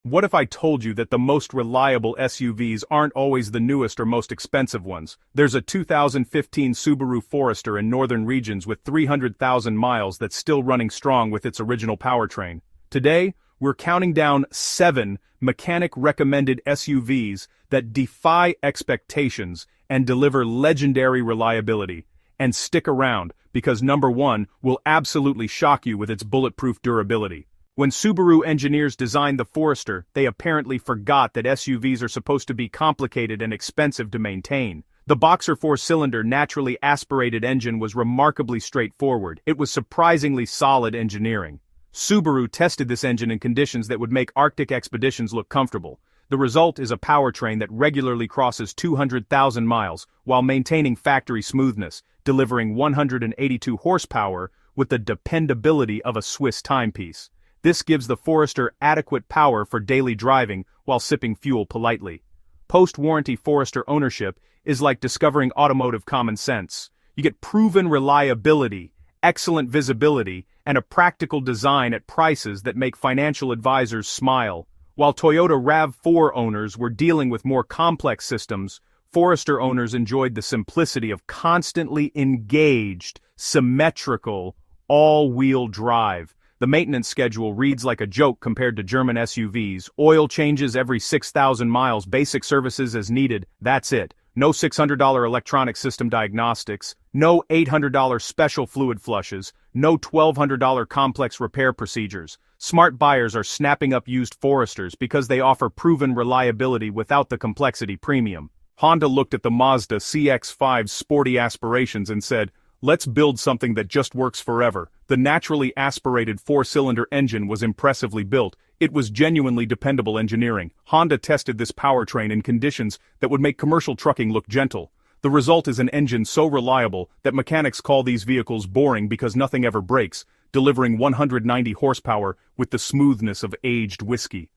What if I told you that the most reliable SUVs aren't always the newest or most expensive ones? There's a 2015 Subaru Forester in northern regions with 300,000 miles that's still running strong with its original powertrain. Today, we're counting down 7 mechanic-recommended SUVs that defy expectations and deliver legendary reliability. And stick around, because number 1 will absolutely shock you with its bulletproof durability. When Subaru engineers designed the Forester, they apparently forgot that SUVs are supposed to be complicated and expensive to maintain. The Boxer 4-cylinder naturally aspirated engine was remarkably straightforward. It was surprisingly solid engineering. Subaru tested this engine in conditions that would make Arctic expeditions look comfortable. The result is a powertrain that regularly crosses 200,000 miles while maintaining factory smoothness, delivering 182 horsepower with the dependability of a Swiss timepiece. This gives the Forester adequate power for daily driving while sipping fuel politely. Post-warranty Forester ownership is like discovering automotive common sense. You get proven reliability, excellent visibility, and a practical design at prices that make financial advisors smile. While Toyota RAV4 owners were dealing with more complex systems, Forester owners enjoyed the simplicity of constantly engaged, symmetrical, all-wheel drive. The maintenance schedule reads like a joke compared to German SUVs. Oil changes every 6,000 miles, basic services as needed, that's it. No $600 electronic system diagnostics, no $800 special fluid flushes, no $1,200 complex repair procedures. Smart buyers are snapping up used Foresters because they offer proven reliability without the complexity premium. Honda looked at the Mazda CX-5's sporty aspirations and said, "Let's build something that just works forever." The naturally aspirated 4-cylinder engine was impressively built. It was genuinely dependable engineering. Honda tested this powertrain in conditions that would make commercial trucking look gentle. The result is an engine so reliable that mechanics call these vehicles boring because nothing ever breaks, delivering 190 horsepower with the smoothness of aged whiskey.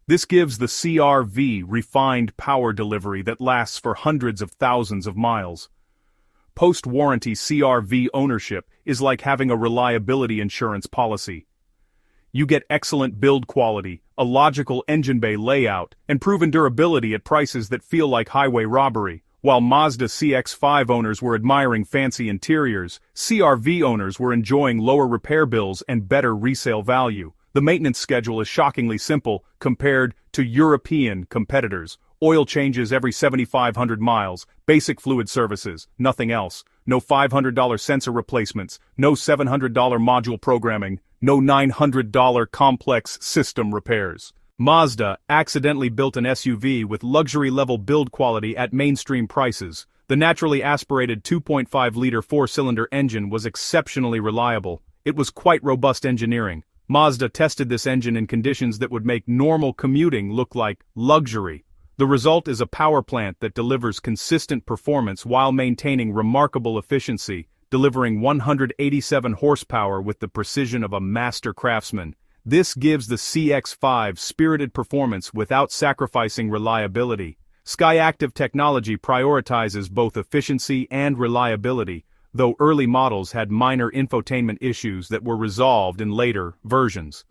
This gives the CR-V refined power delivery that lasts for hundreds of thousands of miles. Post-warranty CR-V ownership is like having a reliability insurance policy. You get excellent build quality, a logical engine bay layout, and proven durability at prices that feel like highway robbery. While Mazda CX-5 owners were admiring fancy interiors, CR-V owners were enjoying lower repair bills and better resale value. The maintenance schedule is shockingly simple compared to European competitors. Oil changes every 7,500 miles, basic fluid services, nothing else. No $500 sensor replacements, no $700 module programming, no $900 complex system repairs. Mazda accidentally built an SUV with luxury-level build quality at mainstream prices. The naturally aspirated 2.5-liter 4-cylinder engine was exceptionally reliable. It was quite robust engineering. Mazda tested this engine in conditions that would make normal commuting look like luxury. The result is a power plant that delivers consistent performance while maintaining remarkable efficiency, delivering 187 horsepower with the precision of a master craftsman. This gives the CX-5 spirited performance without sacrificing reliability. SkyActiv technology prioritizes both efficiency and reliability, though early models had minor infotainment issues that were resolved in later versions.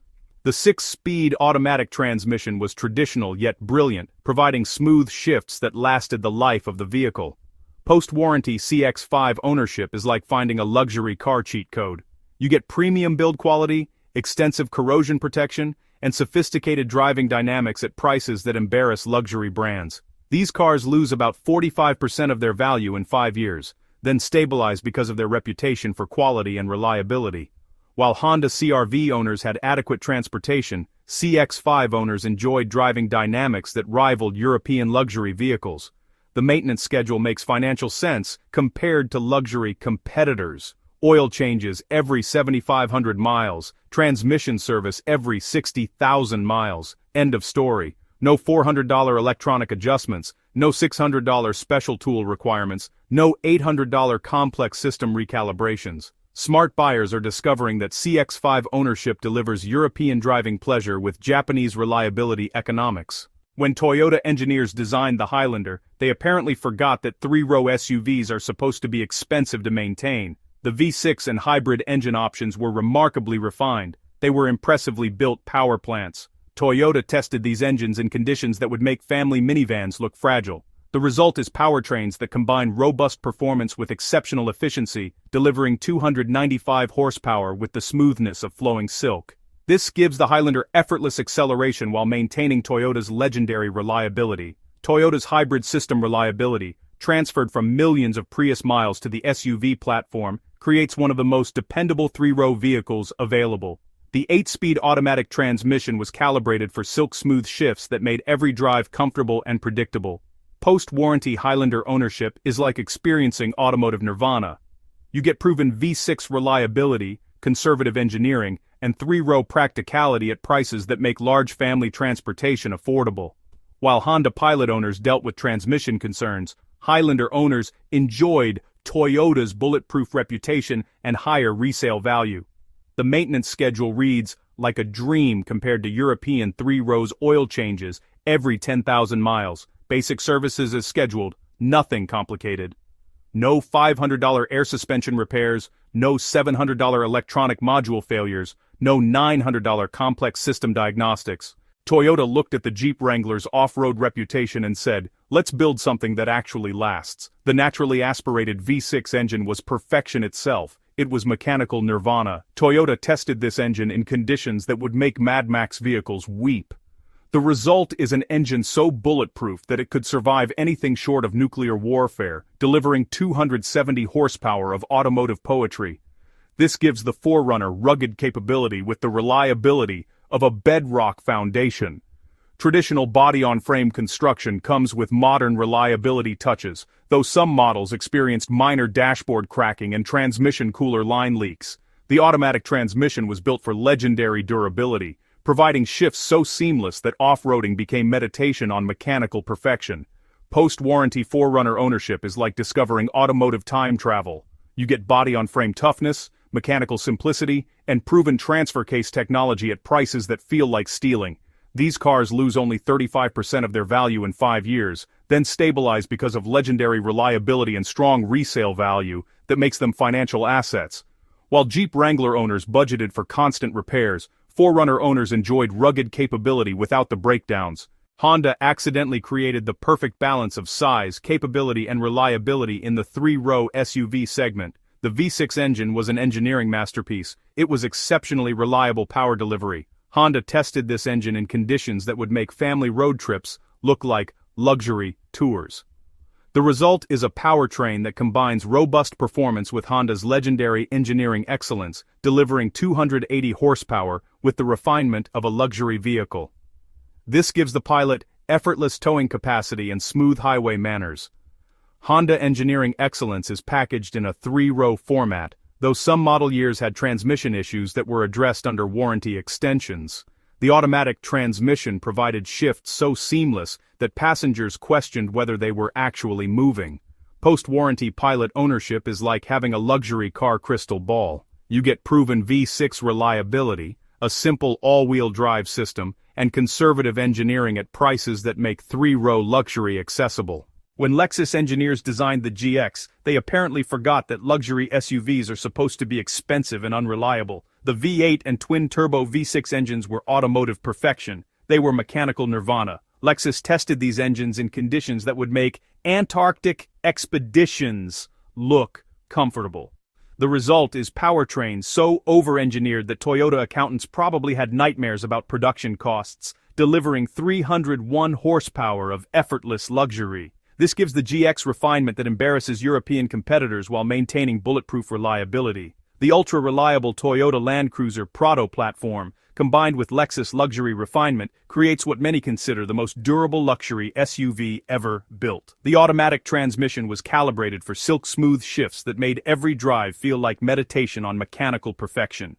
The 6-speed automatic transmission was traditional yet brilliant, providing smooth shifts that lasted the life of the vehicle. Post-warranty CX-5 ownership is like finding a luxury car cheat code. You get premium build quality, extensive corrosion protection, and sophisticated driving dynamics at prices that embarrass luxury brands. These cars lose about 45% of their value in 5 years, then stabilize because of their reputation for quality and reliability. While Honda CR-V owners had adequate transportation, CX-5 owners enjoyed driving dynamics that rivaled European luxury vehicles. The maintenance schedule makes financial sense compared to luxury competitors. Oil changes every 7,500 miles, transmission service every 60,000 miles, end of story. No $400 electronic adjustments, no $600 special tool requirements, no $800 complex system recalibrations. Smart buyers are discovering that CX-5 ownership delivers European driving pleasure with Japanese reliability economics. When Toyota engineers designed the Highlander, they apparently forgot that 3-row SUVs are supposed to be expensive to maintain. The V6 and hybrid engine options were remarkably refined. They were impressively built power plants. Toyota tested these engines in conditions that would make family minivans look fragile. The result is powertrains that combine robust performance with exceptional efficiency, delivering 295 horsepower with the smoothness of flowing silk. This gives the Highlander effortless acceleration while maintaining Toyota's legendary reliability. Toyota's hybrid system reliability, transferred from millions of Prius miles to the SUV platform, creates one of the most dependable three-row vehicles available. The 8-speed automatic transmission was calibrated for silk-smooth shifts that made every drive comfortable and predictable. Post-warranty Highlander ownership is like experiencing automotive nirvana. You get proven V6 reliability, conservative engineering, and three-row practicality at prices that make large family transportation affordable. While Honda Pilot owners dealt with transmission concerns, Highlander owners enjoyed Toyota's bulletproof reputation and higher resale value. The maintenance schedule reads like a dream compared to European three-rows oil changes every 10,000 miles. Basic services as scheduled, nothing complicated. No $500 air suspension repairs, no $700 electronic module failures, no $900 complex system diagnostics. Toyota looked at the Jeep Wrangler's off-road reputation and said, let's build something that actually lasts. The naturally aspirated V6 engine was perfection itself. It was mechanical nirvana. Toyota tested this engine in conditions that would make Mad Max vehicles weep. The result is an engine so bulletproof that it could survive anything short of nuclear warfare, delivering 270 horsepower of automotive poetry. This gives the 4Runner rugged capability with the reliability of a bedrock foundation. Traditional body-on-frame construction comes with modern reliability touches, though some models experienced minor dashboard cracking and transmission cooler line leaks. The automatic transmission was built for legendary durability, providing shifts so seamless that off-roading became meditation on mechanical perfection. Post-warranty 4Runner ownership is like discovering automotive time travel. You get body-on-frame toughness, mechanical simplicity, and proven transfer case technology at prices that feel like stealing. These cars lose only 35% of their value in 5 years, then stabilize because of legendary reliability and strong resale value that makes them financial assets. While Jeep Wrangler owners budgeted for constant repairs, 4Runner owners enjoyed rugged capability without the breakdowns. Honda accidentally created the perfect balance of size, capability, and reliability in the three-row SUV segment. The V6 engine was an engineering masterpiece. It was exceptionally reliable power delivery. Honda tested this engine in conditions that would make family road trips look like luxury tours. The result is a powertrain that combines robust performance with Honda's legendary engineering excellence, delivering 280 horsepower with the refinement of a luxury vehicle. This gives the Pilot effortless towing capacity and smooth highway manners. Honda engineering excellence is packaged in a three-row format, though some model years had transmission issues that were addressed under warranty extensions. The automatic transmission provided shifts so seamless that passengers questioned whether they were actually moving. Post-warranty Pilot ownership is like having a luxury car crystal ball. You get proven V6 reliability, a simple all-wheel drive system, and conservative engineering at prices that make three-row luxury accessible. When Lexus engineers designed the GX, they apparently forgot that luxury SUVs are supposed to be expensive and unreliable. The V8 and twin-turbo V6 engines were automotive perfection. They were mechanical nirvana. Lexus tested these engines in conditions that would make Antarctic expeditions look comfortable. The result is powertrains so over-engineered that Toyota accountants probably had nightmares about production costs, delivering 301 horsepower of effortless luxury. This gives the GX refinement that embarrasses European competitors while maintaining bulletproof reliability. The ultra-reliable Toyota Land Cruiser Prado platform, combined with Lexus luxury refinement, creates what many consider the most durable luxury SUV ever built. The automatic transmission was calibrated for silk-smooth shifts that made every drive feel like meditation on mechanical perfection.